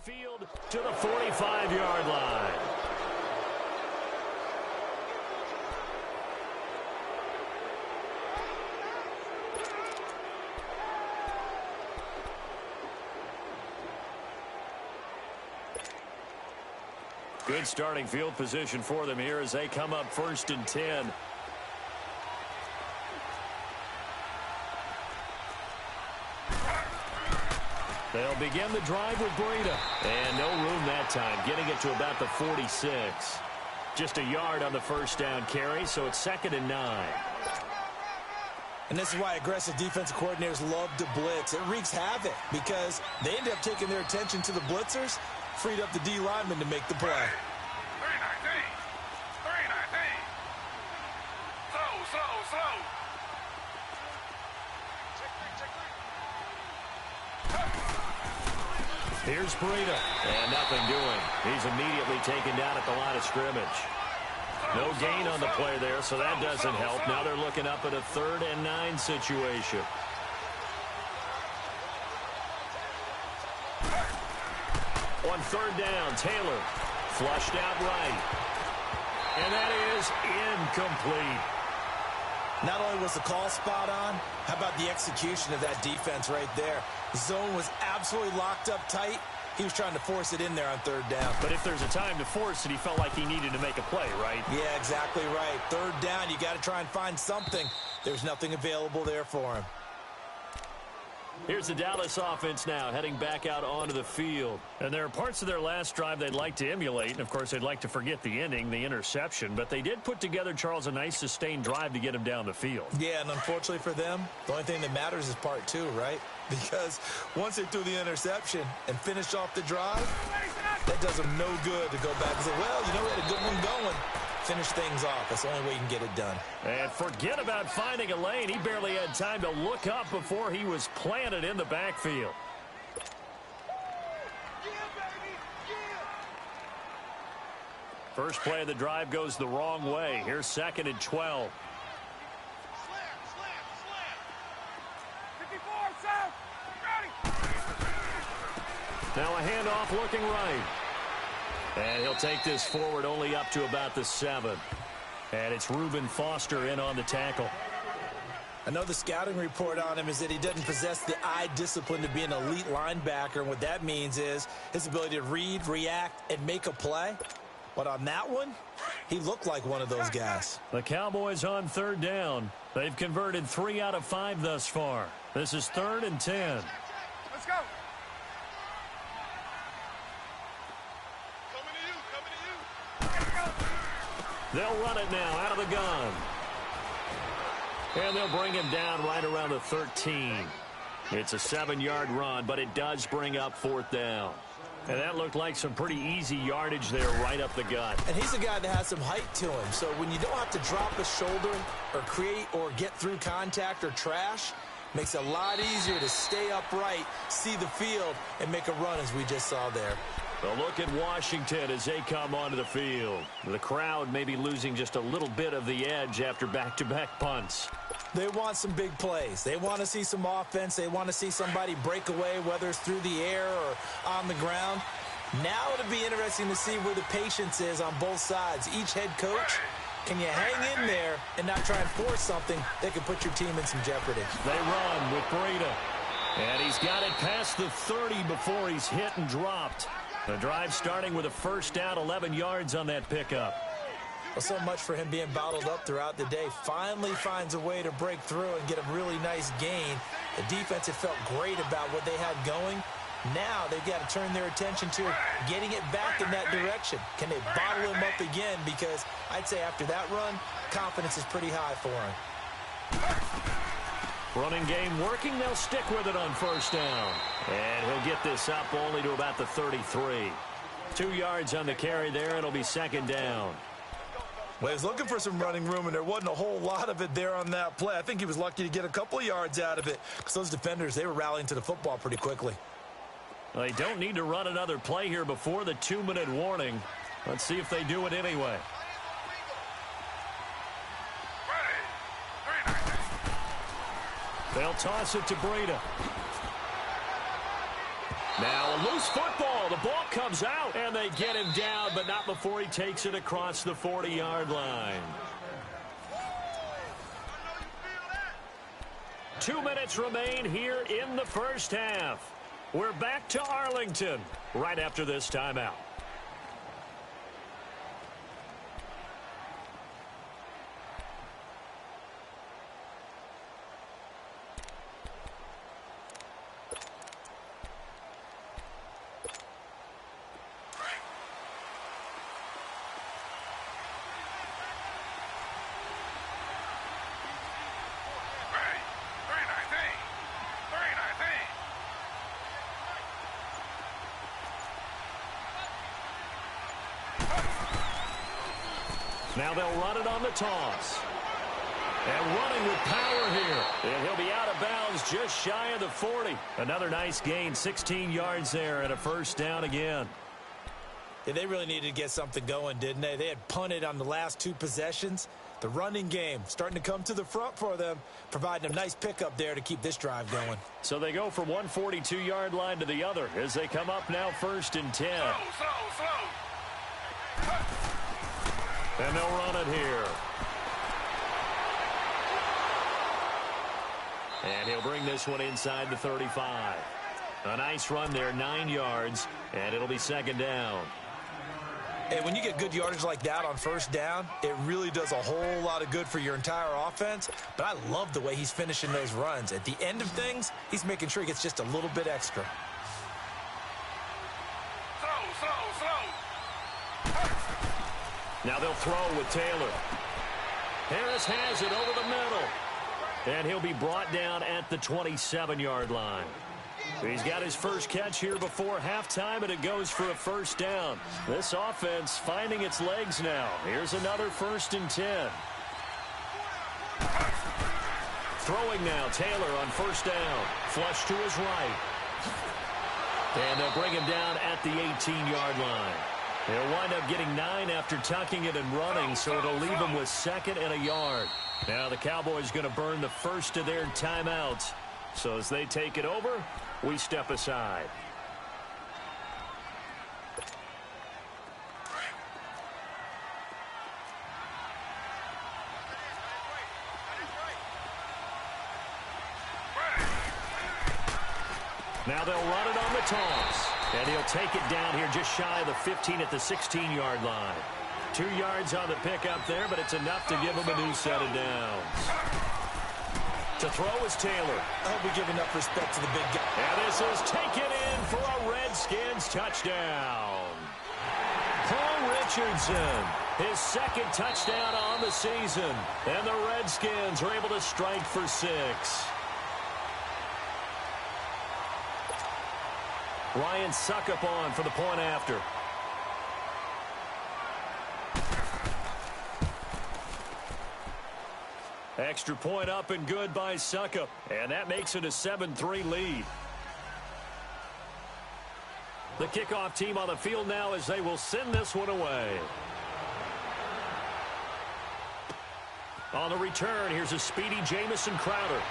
Field to the 45-yard line. Good starting field position for them here as they come up 1st and 10. They'll begin the drive with Breida. And no room that time, getting it to about the 46. Just a yard on the first down carry, so it's 2nd and 9. And this is why aggressive defensive coordinators love to blitz. It wreaks havoc because they end up taking their attention to the blitzers, freed up the D lineman to make the play. 319. 319. Slow. Here's Breida. And nothing doing. He's immediately taken down at the line of scrimmage. No gain on the play there, so that doesn't help. Now they're looking up at a 3rd and 9 situation. On 3rd down, Taylor flushed out right. And that is incomplete. Not only was the call spot on, how about the execution of that defense right there? The zone was absolutely locked up tight. He was trying to force it in there on 3rd down. But if there's a time to force it, he felt like he needed to make a play, right? Yeah, exactly right. 3rd down, you got to try and find something. There's nothing available there for him. Here's the Dallas offense now, heading back out onto the field. And there are parts of their last drive they'd like to emulate, and of course they'd like to forget the ending, the interception. But they did put together, Charles, a nice sustained drive to get him down the field. Yeah, and unfortunately for them, the only thing that matters is part 2, right? Because once they threw the interception and finished off the drive, that does them no good to go back and say, well, you know, we had a good one going. Finish things off. That's the only way you can get it done. And forget about finding a lane. He barely had time to look up before he was planted in the backfield. First play of the drive goes the wrong way. Here's 2nd and 12. Now a handoff looking right. And he'll take this forward only up to about the 7. And it's Reuben Foster in on the tackle. I know the scouting report on him is that he doesn't possess the eye discipline to be an elite linebacker. And what that means is his ability to read, react, and make a play. But on that one, he looked like one of those guys. The Cowboys on 3rd down. They've converted 3 out of 5 thus far. This is 3rd and 10. Let's go. They'll run it now out of the gun. And they'll bring him down right around the 13. It's a 7-yard run, but it does bring up 4th down. And that looked like some pretty easy yardage there right up the gut. And he's a guy that has some height to him. So when you don't have to drop a shoulder or create or get through contact or trash, makes it a lot easier to stay upright, see the field, and make a run as we just saw there. A look at Washington as they come onto the field. The crowd may be losing just a little bit of the edge after back-to-back punts. They want some big plays. They want to see some offense. They want to see somebody break away, whether it's through the air or on the ground. Now it'll be interesting to see where the patience is on both sides. Each head coach, can you hang in there and not try and force something that could put your team in some jeopardy? They run with Breida. And he's got it past the 30 before he's hit and dropped. The drive starting with a first down, 11 yards on that pickup. Well, so much for him being bottled up throughout the day. Finally finds a way to break through and get a really nice gain. The defense had felt great about what they had going. Now they've got to turn their attention to getting it back in that direction. Can they bottle him up again? Because I'd say after that run, confidence is pretty high for him. Running game working. They'll stick with it on first down. And he'll get this up only to about the 33. 2 yards on the carry there. It'll be 2nd down. Well, he was looking for some running room, and there wasn't a whole lot of it there on that play. I think he was lucky to get a couple of yards out of it because those defenders, they were rallying to the football pretty quickly. Well, they don't need to run another play here before the 2-minute warning. Let's see if they do it anyway. They'll toss it to Breida. Now a loose football. The ball comes out, and they get him down, but not before he takes it across the 40-yard line. 2 minutes remain here in the first half. We're back to Arlington right after this timeout. Now they'll run it on the toss. And running with power here. And he'll be out of bounds just shy of the 40. Another nice gain, 16 yards there, and a first down again. Yeah, they really needed to get something going, didn't they? They had punted on the last 2 possessions. The running game starting to come to the front for them, providing a nice pickup there to keep this drive going. So they go from one 42-yard line to the other as they come up now 1st and 10. Slow. And they'll run it here. And he'll bring this one inside the 35. A nice run there, 9 yards, and it'll be 2nd down. And when you get good yardage like that on 1st down, it really does a whole lot of good for your entire offense. But I love the way he's finishing those runs. At the end of things, he's making sure he gets just a little bit extra. Slow. Now they'll throw with Taylor. Harris has it over the middle. And he'll be brought down at the 27-yard line. He's got his first catch here before halftime, and it goes for a 1st down. This offense finding its legs now. Here's another 1st and 10. Throwing now, Taylor on 1st down. Flush to his right. And they'll bring him down at the 18-yard line. He'll wind up getting 9 after tucking it and running, so it'll leave him with 2nd and a yard. Now the Cowboys going to burn the first of their timeouts. So as they take it over, we step aside. Now they'll run it on the toss. And he'll take it down here just shy of the 15 at the 16-yard line. 2 yards on the pickup there, but it's enough to give him a new set of downs. To throw is Taylor. I hope we give enough respect to the big guy. And this is taken in for a Redskins touchdown. Paul Richardson, his 2nd touchdown on the season. And the Redskins are able to strike for 6. Ryan Suckup on for the point after. Extra point up and good by Suckup. And that makes it a 7-3 lead. The kickoff team on the field now as they will send this one away. On the return, here's a speedy Jamison Crowder.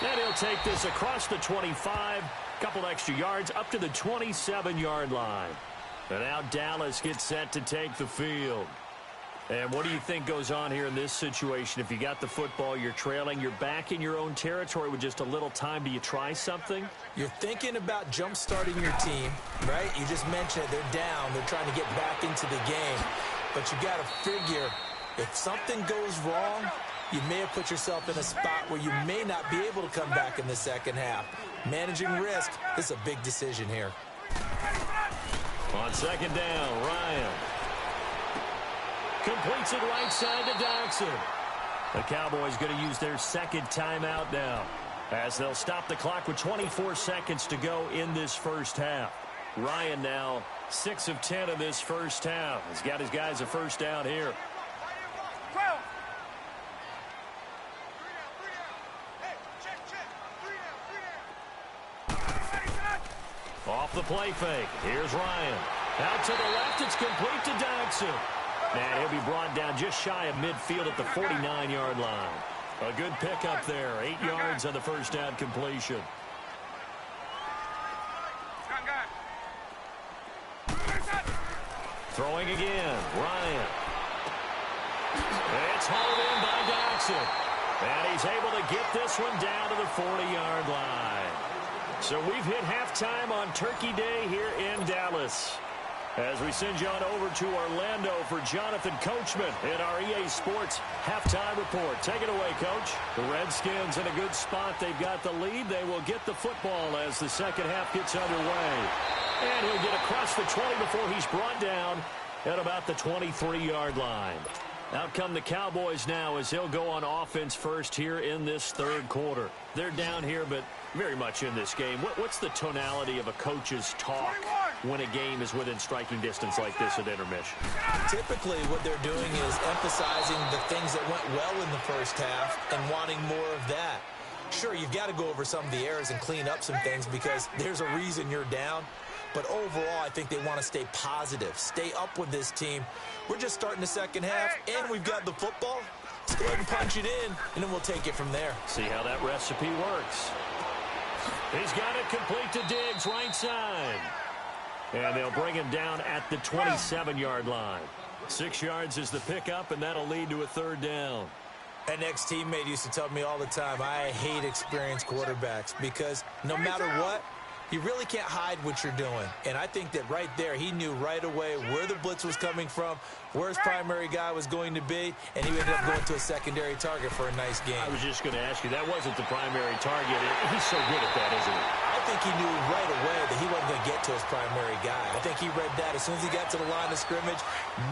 And he'll take this across the 25. Couple extra yards up to the 27-yard line. And now Dallas gets set to take the field. And what do you think goes on here in this situation? If you got the football, you're trailing, you're back in your own territory with just a little time. Do you try something? You're thinking about jump-starting your team, right? You just mentioned it. They're down. They're trying to get back into the game. But you got to figure, if something goes wrong, you may have put yourself in a spot where you may not be able to come back in the second half. Managing risk, this is a big decision here. On 2nd down, Ryan completes it right side to Dodson. The Cowboys going to use their 2nd timeout now as they'll stop the clock with 24 seconds to go in this first half. Ryan now 6 of 10 in this first half. He's got his guys a 1st down here. Off the play fake. Here's Ryan. Out to the left. It's complete to Dodson. And he'll be brought down just shy of midfield at the 49-yard line. A good pickup there. 8 yards on the 1st down completion. throwing again. Ryan. It's hauled in by Jackson. And he's able to get this one down to the 40-yard line. So we've hit halftime on Turkey Day here in Dallas. As we send you on over to Orlando for Jonathan Coachman in our EA Sports halftime report. Take it away, Coach. The Redskins in a good spot. They've got the lead. They will get the football as the second half gets underway. And he'll get across the 20 before he's brought down at about the 23-yard line. Out come the Cowboys now as he'll go on offense first here in this third quarter. They're down here, but very much in this game. What's the tonality of a coach's talk when a game is within striking distance like this at intermission? Typically, what they're doing is emphasizing the things that went well in the first half and wanting more of that. Sure, you've got to go over some of the errors and clean up some things because there's a reason you're down. But overall, I think they want to stay positive, stay up with this team. We're just starting the second half, and we've got the football. Let's go ahead and punch it in, and then we'll take it from there. See how that recipe works. He's got it complete to Diggs, right side. And they'll bring him down at the 27-yard line. 6 yards is the pickup, and that'll lead to a third down. An ex-teammate used to tell me all the time, I hate experienced quarterbacks because no matter what, you really can't hide what you're doing. And I think that right there, he knew right away where the blitz was coming from, where his primary guy was going to be, and he ended up going to a secondary target for a nice game. I was just going to ask you, that wasn't the primary target. He's so good at that, isn't he? I think he knew right away that he wasn't going to get to his primary guy. I think he read that as soon as he got to the line of scrimmage,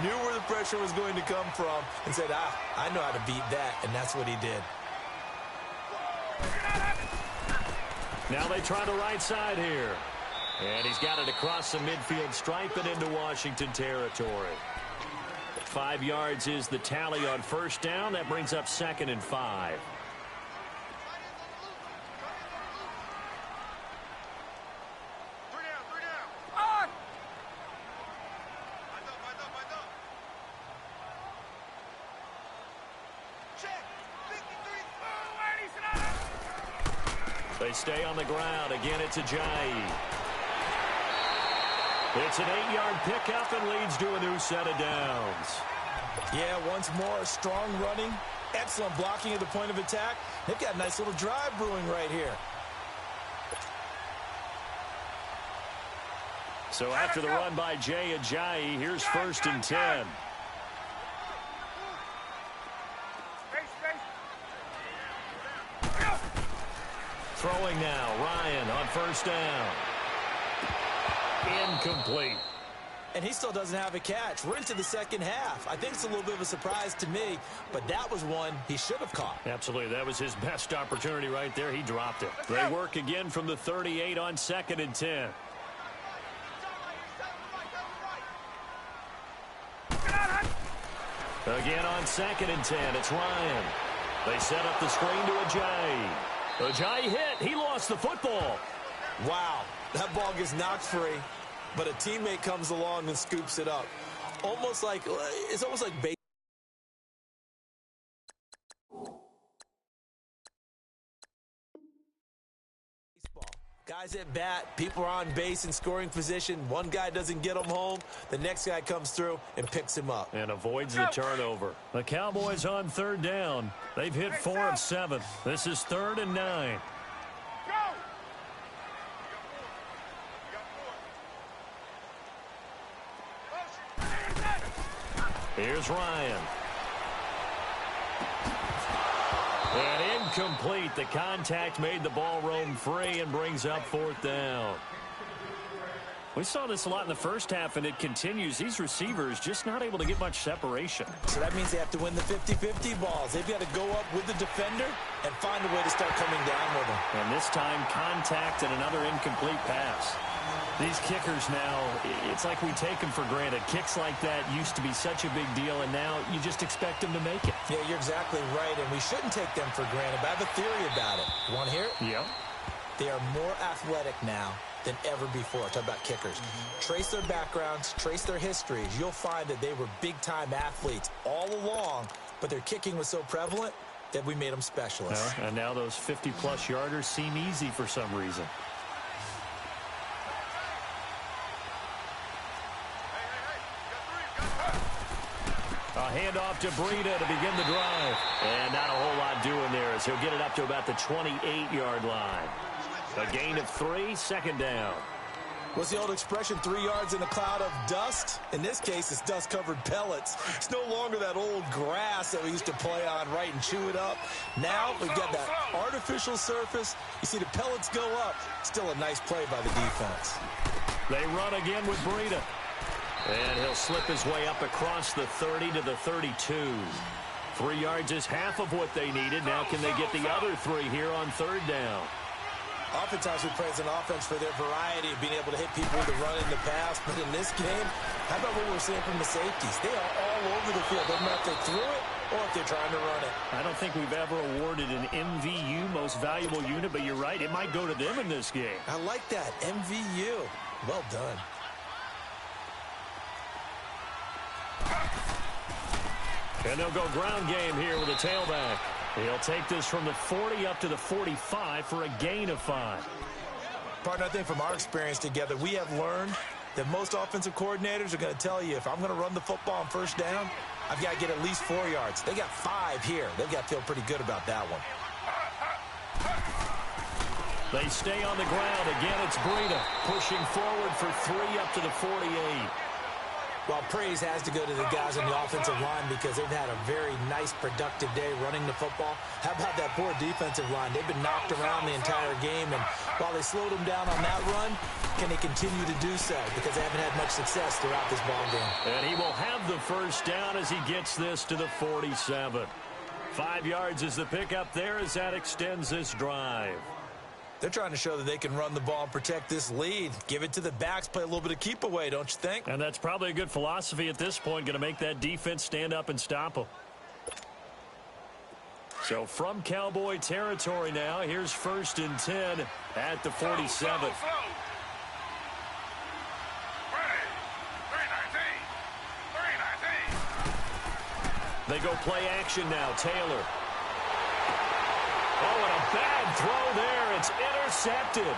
knew where the pressure was going to come from, and said, I know how to beat that, and that's what he did. Now they try the right side here. And he's got it across the midfield stripe and into Washington territory. 5 yards is the tally on first down. That brings up 2nd and 5. They stay on the ground. Again, it's Ajayi. It's an 8-yard pickup and leads to a new set of downs. Yeah, once more, strong running, excellent blocking at the point of attack. They've got a nice little drive brewing right here. So after the run by Jay Ajayi, here's 1st and 10. Throwing now, Ryan on first down. Incomplete. And he still doesn't have a catch. We're into the second half. I think it's a little bit of a surprise to me, but that was one he should have caught. Absolutely. That was his best opportunity right there. He dropped it. They work again from the 38 on 2nd and 10. Again on 2nd and 10, it's Ryan. They set up the screen to Ajayi. Ajayi hit. He lost the football. Wow, that ball gets knocked free, but a teammate comes along and scoops it up. It's almost like baseball. Guys at bat, people are on base in scoring position. One guy doesn't get him home. The next guy comes through and picks him up. And avoids the turnover. The Cowboys on 3rd down. They've hit 4 of 7. This is 3rd and 9. Here's Ryan. And incomplete. The contact made the ball roam free and brings up 4th down. We saw this a lot in the first half, and it continues. These receivers just not able to get much separation. So that means they have to win the 50-50 balls. They've got to go up with the defender and find a way to start coming down with them. And this time, contact and another incomplete pass. These kickers now, it's like we take them for granted. Kicks like that used to be such a big deal, and now you just expect them to make it. Yeah, you're exactly right, and we shouldn't take them for granted. But I have a theory about it. You want to hear it? Yep. They are more athletic now than ever before. Talk about kickers. Trace their backgrounds, trace their histories. You'll find that they were big-time athletes all along, but their kicking was so prevalent that we made them specialists. And now those 50-plus yarders seem easy for some reason. handoff to Breida to begin the drive. And not a whole lot doing there as he'll get it up to about the 28-yard line. A gain of 3, second down. What's the old expression, 3 yards in a cloud of dust? In this case, it's dust-covered pellets. It's no longer that old grass that we used to play on, right, and chew it up. Now we've got that artificial surface. You see the pellets go up. Still a nice play by the defense. They run again with Breida. And he'll slip his way up across the 30 to the 32. 3 yards is half of what they needed. Now can they get the other 3 here on third down? Oftentimes we praise an offense for their variety of being able to hit people with the run in the pass. But in this game, how about what we're seeing from the safeties? They are all over the field. Doesn't matter if they threw it or if they're trying to run it. I don't think we've ever awarded an MVU, most valuable unit, but you're right. It might go to them in this game. I like that. MVU. Well done. And they'll go ground game here with a tailback. He'll take this from the 40 up to the 45 for a gain of 5. Partner, I think from our experience together, we have learned that most offensive coordinators are going to tell you, if I'm going to run the football on first down, I've got to get at least 4 yards. They got 5 here. They've got to feel pretty good about that one. They stay on the ground. Again, it's Breida pushing forward for 3 up to the 48. Well, praise has to go to the guys on the offensive line because they've had a very nice, productive day running the football. How about that poor defensive line? They've been knocked around the entire game, and while they slowed them down on that run, can they continue to do so? Because they haven't had much success throughout this ball game. And he will have the first down as he gets this to the 47. 5 yards is the pickup there as that extends this drive. They're trying to show that they can run the ball and protect this lead. Give it to the backs, play a little bit of keep away, don't you think? And that's probably a good philosophy at this point, going to make that defense stand up and stop them. So from Cowboy territory now, here's 1st and 10 at the 47. They go play action now. Taylor. Oh, and a bad throw there. It's intercepted.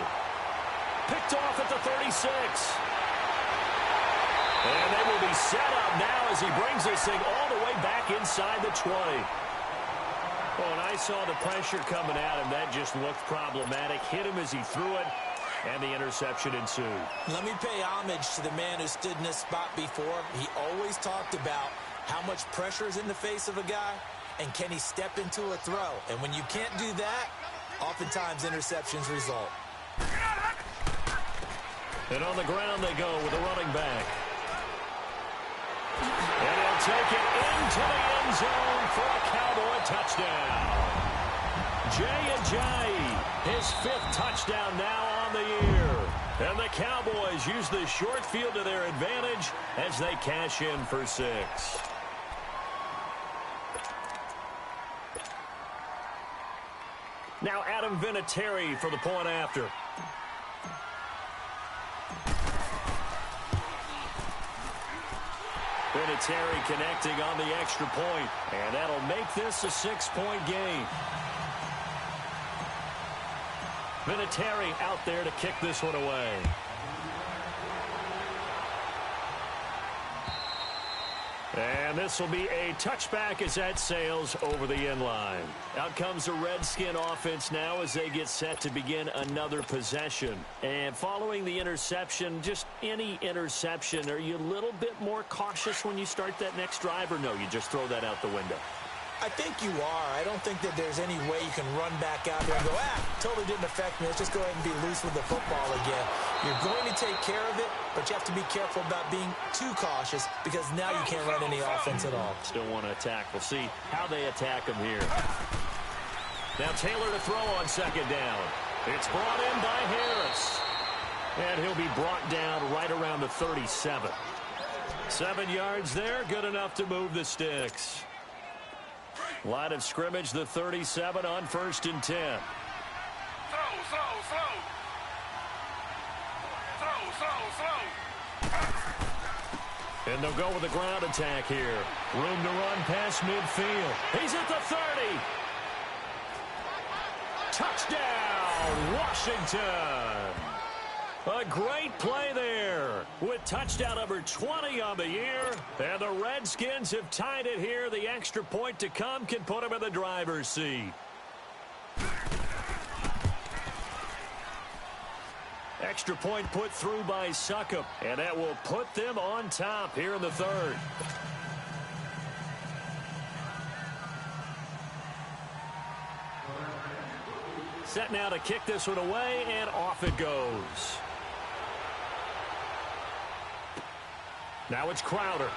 Picked off at the 36. And they will be set up now as he brings this thing all the way back inside the 20. Oh, and I saw the pressure coming at him. That just looked problematic. Hit him as he threw it, and the interception ensued. Let me pay homage to the man who stood in this spot before. He always talked about how much pressure is in the face of a guy, and can he step into a throw? And when you can't do that, oftentimes interceptions result. And on the ground they go with a running back. And he'll take it into the end zone for a Cowboy touchdown. Jay Ajayi, his 5th touchdown now on the year. And the Cowboys use the short field to their advantage as they cash in for 6. Now Adam Vinatieri for the point after. Vinatieri connecting on the extra point, and that'll make this a 6-point game. Vinatieri out there to kick this one away. And this will be a touchback as that sails over the end line. Out comes the Redskin offense now as they get set to begin another possession. And following the interception, just any interception, are you a little bit more cautious when you start that next drive, or no, you just throw that out the window? I think you are. I don't think that there's any way you can run back out there and go, totally didn't affect me. Let's just go ahead and be loose with the football again. You're going to take care of it, but you have to be careful about being too cautious because now you can't run any offense at all. Still want to attack. We'll see how they attack him here. Now Taylor to throw on 2nd down. It's brought in by Harris. And he'll be brought down right around the 37. 7 yards there, good enough to move the sticks. Line of scrimmage, the 37 on 1st and 10. And they'll go with a ground attack here. Room to run past midfield. He's at the 30. Touchdown, Washington. A great play there with touchdown number 20 on the year. And the Redskins have tied it here. The extra point to come can put them in the driver's seat. Extra point put through by Succop, and that will put them on top here in the third. Set now to kick this one away, and off it goes. Now it's Crowder.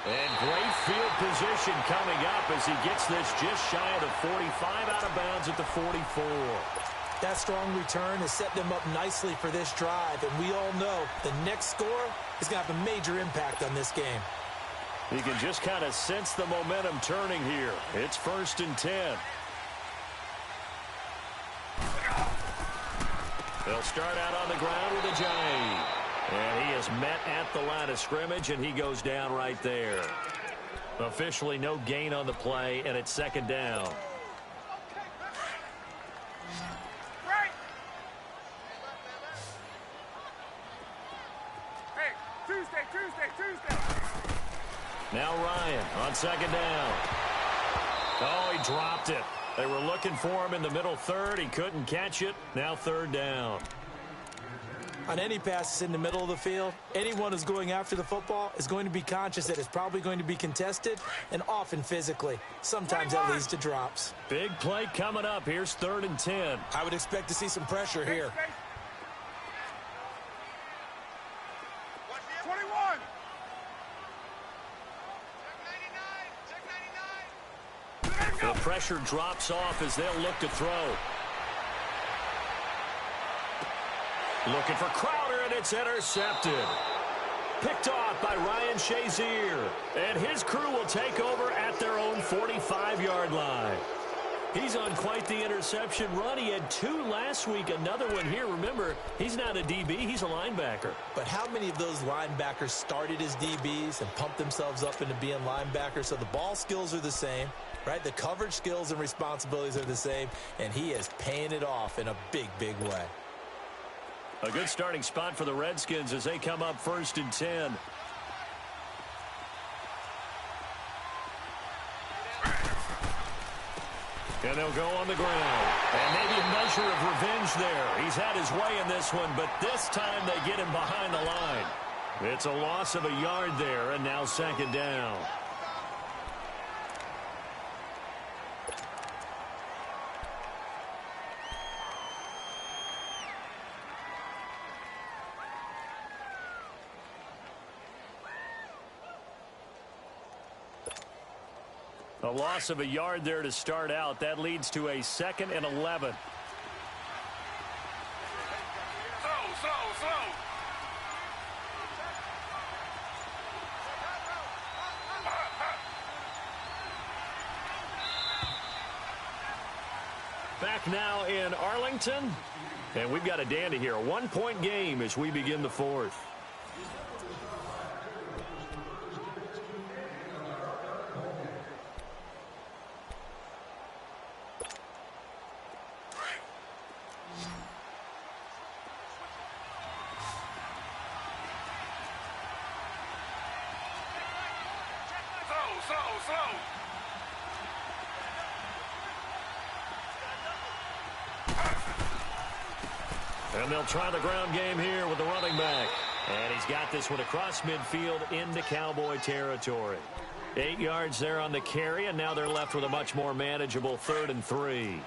And great field position coming up as he gets this just shy of the 45, out of bounds at the 44. That strong return has set them up nicely for this drive, and we all know the next score is going to have a major impact on this game. You can just kind of sense the momentum turning here. It's 1st and 10. They'll start out on the ground with a giant. And he is met at the line of scrimmage, and he goes down right there. Officially no gain on the play, and it's 2nd down. Hey, Tuesday. Now Ryan on 2nd down. Oh, he dropped it. They were looking for him in the middle third. He couldn't catch it. Now 3rd down. On any passes in the middle of the field, anyone who's going after the football is going to be conscious that it's probably going to be contested, and often physically. Sometimes that leads to drops. Big play coming up. Here's 3rd and 10. I would expect to see some pressure here. 21. The pressure drops off as they'll look to throw. Looking for Crowder, and it's intercepted. Picked off by Ryan Shazier. And his crew will take over at their own 45-yard line. He's on quite the interception run. He had 2 last week, another one here. Remember, he's not a DB, he's a linebacker. But how many of those linebackers started as DBs and pumped themselves up into being linebackers? So the ball skills are the same, right? The coverage skills and responsibilities are the same, and he is paying it off in a big, big way. A good starting spot for the Redskins as they come up 1st and 10. And they'll go on the ground. And maybe a measure of revenge there. He's had his way in this one, but this time they get him behind the line. It's a loss of a yard there, and now 2nd down. A loss of a yard there to start out. That leads to a 2nd and 11. Slow. Back now in Arlington. And we've got a dandy here. A 1-point game as we begin the 4th. And they'll try the ground game here with the running back. And he's got this one across midfield into Cowboy territory. 8 yards there on the carry, and now they're left with a much more manageable 3rd and 3.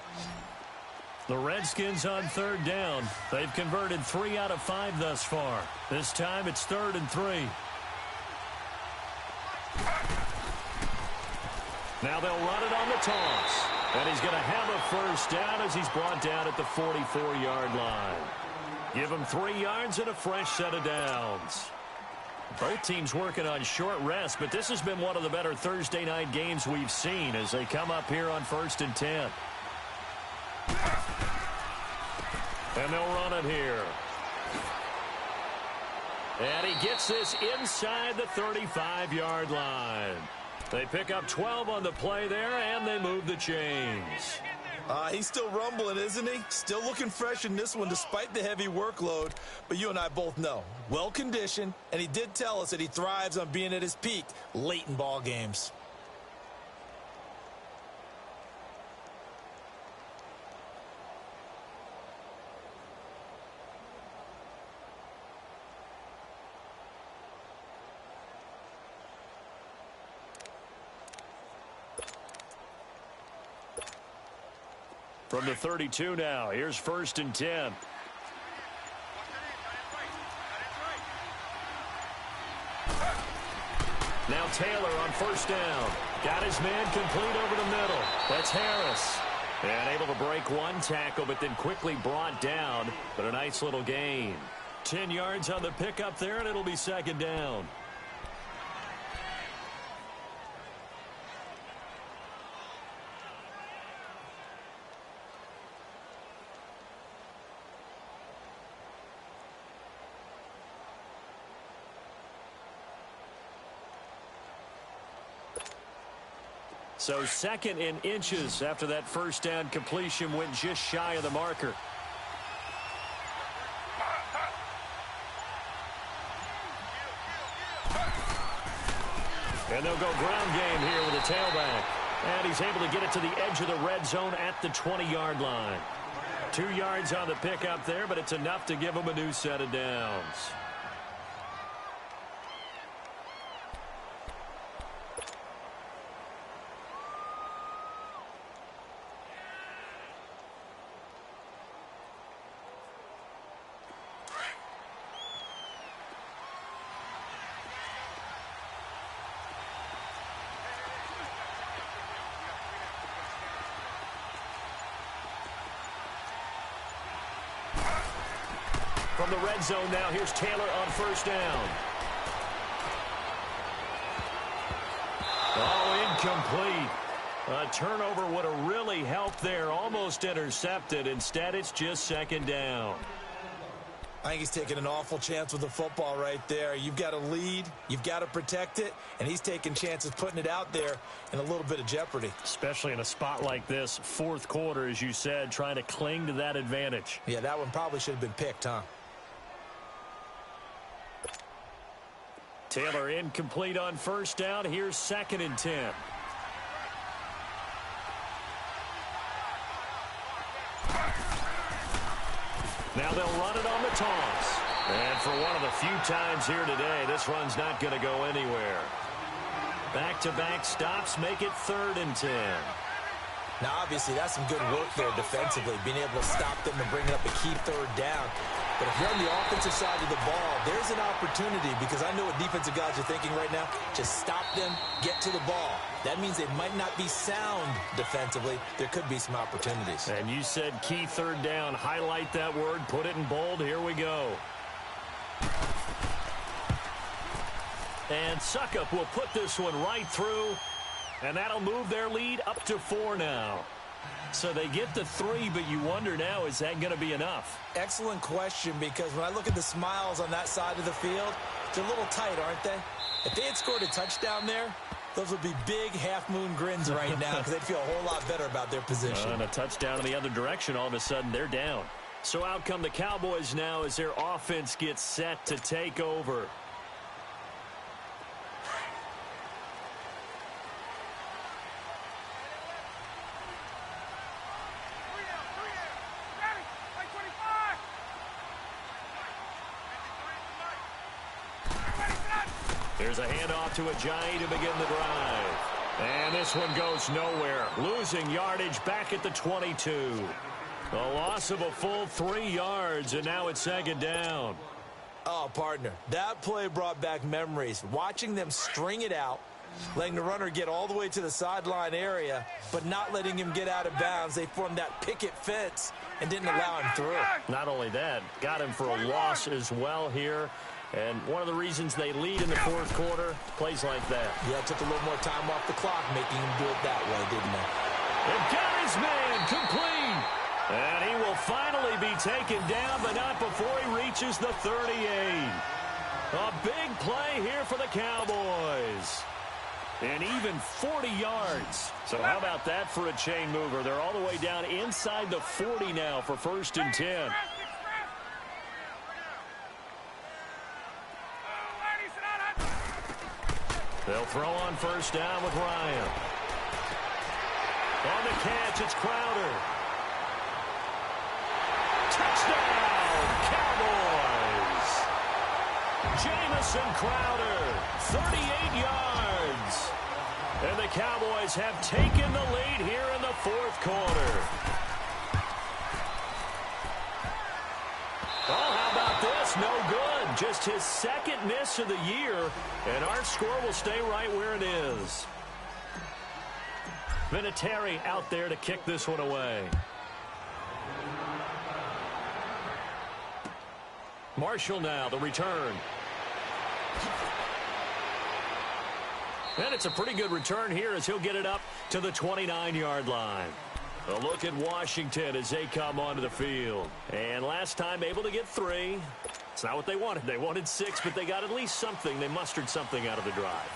The Redskins on 3rd down. They've converted 3 out of 5 thus far. This time it's 3rd and 3. Now they'll run it on the toss. And he's going to have a 1st down as he's brought down at the 44-yard line. Give him 3 yards and a fresh set of downs. Both teams working on short rest, but this has been one of the better Thursday night games we've seen as they come up here on 1st and 10. And they'll run it here. And he gets this inside the 35-yard line. They pick up 12 on the play there, and they move the chains. He's still rumbling, isn't he? Still looking fresh in this one despite the heavy workload. But you and I both know, well-conditioned, and he did tell us that he thrives on being at his peak late in ball games. From the 32 now, here's 1st and 10. Now Taylor on 1st down. Got his man complete over the middle. That's Harris. And able to break one tackle, but then quickly brought down. But a nice little gain. 10 yards on the pickup there, and it'll be 2nd down. So 2nd in inches after that 1st down completion went just shy of the marker. And they'll go ground game here with a tailback. And he's able to get it to the edge of the red zone at the 20-yard line. 2 yards on the pickup there, but it's enough to give him a new set of downs. From the red zone now, here's Taylor on 1st down. Oh, incomplete. A turnover would have really helped there. Almost intercepted. Instead, it's just 2nd down. I think he's taking an awful chance with the football right there. You've got to lead, you've got to protect it, and he's taking chances putting it out there in a little bit of jeopardy. Especially in a spot like this, 4th quarter, as you said, trying to cling to that advantage. Yeah, that one probably should have been picked, huh? Taylor incomplete on 1st down. Here's 2nd and 10. Now they'll run it on the toss. And for one of the few times here today, this run's not going to go anywhere. Back-to-back stops make it 3rd and 10. Now, obviously, that's some good work there defensively, being able to stop them and bring up a key 3rd down. But if you're on the offensive side of the ball, there's an opportunity, because I know what defensive guys are thinking right now. Just stop them, get to the ball. That means they might not be sound defensively. There could be some opportunities. And you said key 3rd down. Highlight that word. Put it in bold. Here we go. And Suckup will put this one right through. And that'll move their lead up to 4 now. So they get the 3, but you wonder now, is that going to be enough? Excellent question, because when I look at the smiles on that side of the field, they're a little tight, aren't they? If they had scored a touchdown there, those would be big half-moon grins right now, because they'd feel a whole lot better about their position. And a touchdown in the other direction, all of a sudden they're down. So out come the Cowboys now as their offense gets set to take over. There's a handoff to Ajayi to begin the drive. And this one goes nowhere. Losing yardage back at the 22. A loss of a full 3 yards, and now it's 2nd down. Oh, partner, that play brought back memories. Watching them string it out, letting the runner get all the way to the sideline area, but not letting him get out of bounds. They formed that picket fence and didn't allow him through. Not only that, got him for a loss as well here. And one of the reasons they lead in the 4th quarter, plays like that. Yeah, it took a little more time off the clock, making him do it that way, didn't it? And got his man complete. And he will finally be taken down, but not before he reaches the 38. A big play here for the Cowboys. And even 40 yards. So how about that for a chain mover? They're all the way down inside the 40 now for 1st and 10. They'll throw on 1st down with Ryan. On the catch, it's Crowder. Touchdown, Cowboys! Jamison Crowder, 38 yards. And the Cowboys have taken the lead here in the 4th quarter. Oh, how about this? No good. Just his 2nd miss of the year, and our score will stay right where it is. Vinatieri out there to kick this one away. Marshall now, the return. And it's a pretty good return here as he'll get it up to the 29-yard line. A look at Washington as they come onto the field. And last time able to get 3. It's not what they wanted. They wanted 6, but they got at least something. They mustered something out of the drive.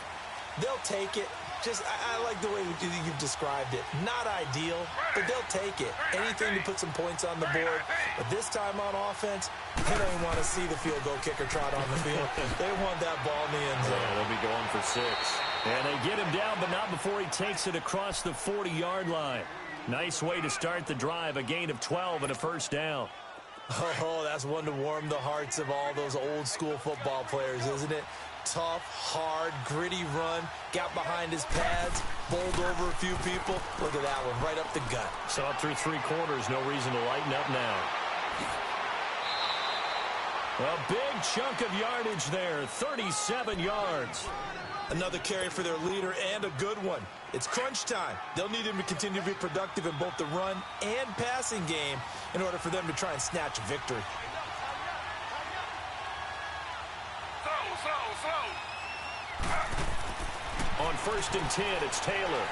They'll take it. I like the way you've described it. Not ideal, but they'll take it. Anything to put some points on the board. But this time on offense, they don't even want to see the field goal kicker trot on the field. They want that ball in the end zone. Yeah, they'll be going for 6. And they get him down, but not before he takes it across the 40-yard line. Nice way to start the drive, a gain of 12 and a 1st down. Oh, that's one to warm the hearts of all those old-school football players, isn't it? Tough, hard, gritty run, got behind his pads, bowled over a few people. Look at that one, right up the gut. So up through 3 quarters, no reason to lighten up now. A big chunk of yardage there, 37 yards. Another carry for their leader and a good one. It's crunch time. They'll need him to continue to be productive in both the run and passing game in order for them to try and snatch a victory. On 1st and 10, it's Taylor.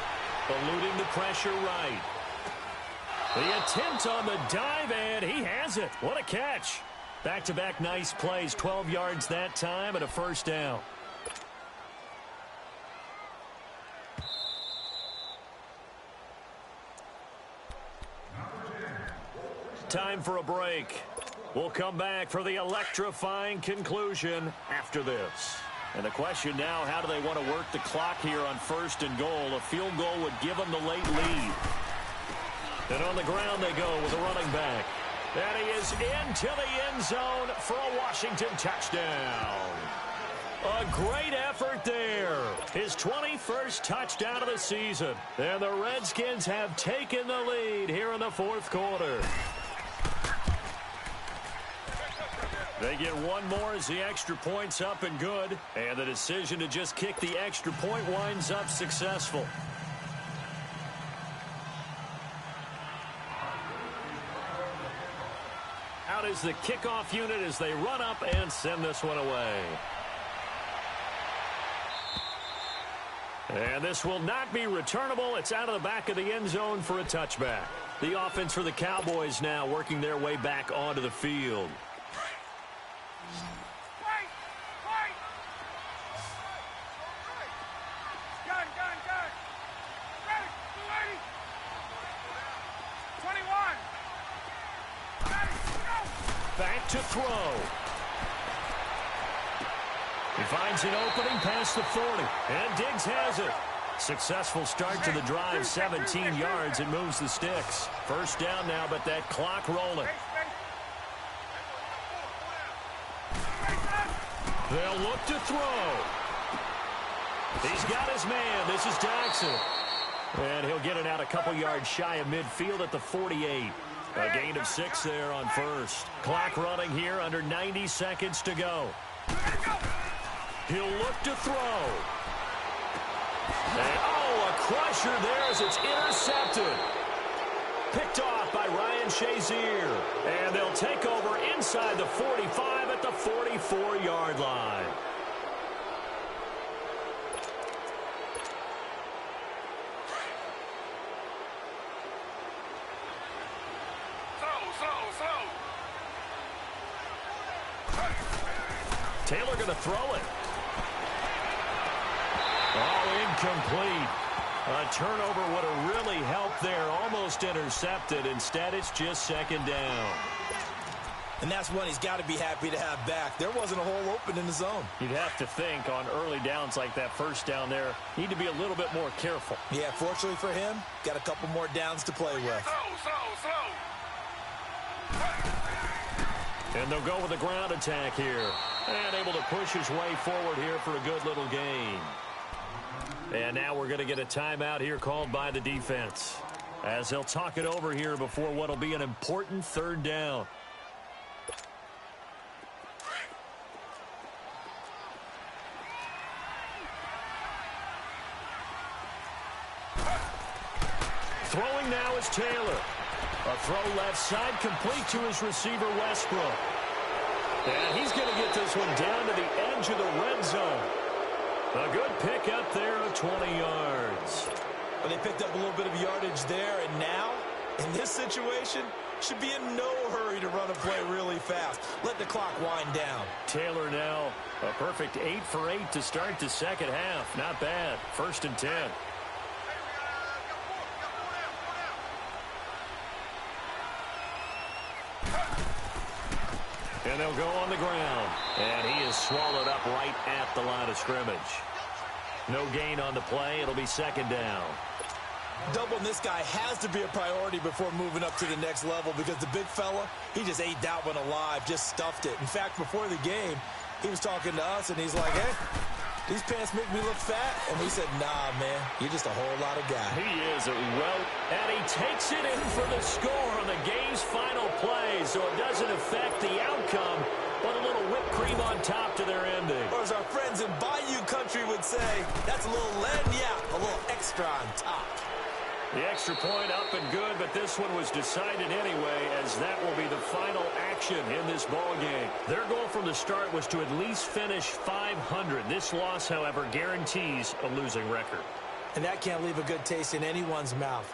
Eluding the pressure right. The attempt on the dive, and he has it. What a catch. Back-to-back nice plays, 12 yards that time and a 1st down. Time for a break. We'll come back for the electrifying conclusion after this. And the question now, how do they want to work the clock here on 1st and goal? A field goal would give them the late lead. And on the ground they go with a running back. And he is into the end zone for a Washington touchdown. A great effort there. His 21st touchdown of the season. And the Redskins have taken the lead here in the 4th quarter. They get one more as the extra point's up and good. And the decision to just kick the extra point winds up successful. Out is the kickoff unit as they run up and send this one away. And this will not be returnable. It's out of the back of the end zone for a touchback. The offense for the Cowboys now working their way back onto the field. Back to throw. He finds an opening past the 40. And Diggs has it. Successful start to the drive, 17 yards, and moves the sticks. 1st down now, but that clock rolling. They'll look to throw. He's got his man. This is Jackson. And he'll get it out a couple yards shy of midfield at the 48. A gain of 6 there on 1st. Clock running here, under 90 seconds to go. He'll look to throw. And, a crusher there as it's intercepted. Picked off by Ryan Shazier. And they'll take over inside the 45 at the 44-yard line. Taylor going to throw it. Oh, Incomplete. A turnover would have really helped there. Almost intercepted. Instead, it's just second down. And that's one he's got to be happy to have back. There wasn't a hole open in the zone. You'd have to think on early downs like that first down there, need to be a little bit more careful. Yeah, fortunately for him, got a couple more downs to play with. And they'll go with a ground attack here. And able to push his way forward here for a good little gain. And now we're going to get a timeout here called by the defense, as they'll talk it over here before what will be an important third down. Throwing now is Taylor. A throw left side, complete to his receiver, Westbrook. And he's going to get this one down to the edge of the red zone. A good pick up there of 20 yards. But they picked up a little bit of yardage there, and now, in this situation, should be in no hurry to run a play really fast. Let the clock wind down. Taylor now a perfect 8 for 8 to start the second half. Not bad. 1st and 10. And they'll go on the ground. And he is swallowed up right at the line of scrimmage. No gain on the play. It'll be second down. Doubling this guy has to be a priority before moving up to the next level, because the big fella, he just ate that one alive, just stuffed it. In fact, before the game, he was talking to us, and he's like, hey, these pants make me look fat. And we said, nah, man, you're just a whole lot of guy. He is. And he takes it in for the score on the game's final play, so it doesn't affect the outcome, but a little whipped cream on top to their ending. Or as our friends in Bayou Country would say, that's a little lagniappe, a little extra on top. The extra point up and good, but this one was decided anyway, as that will be the final action in this ball game. Their goal from the start was to at least finish 500. This loss, however, guarantees a losing record. And that can't leave a good taste in anyone's mouth.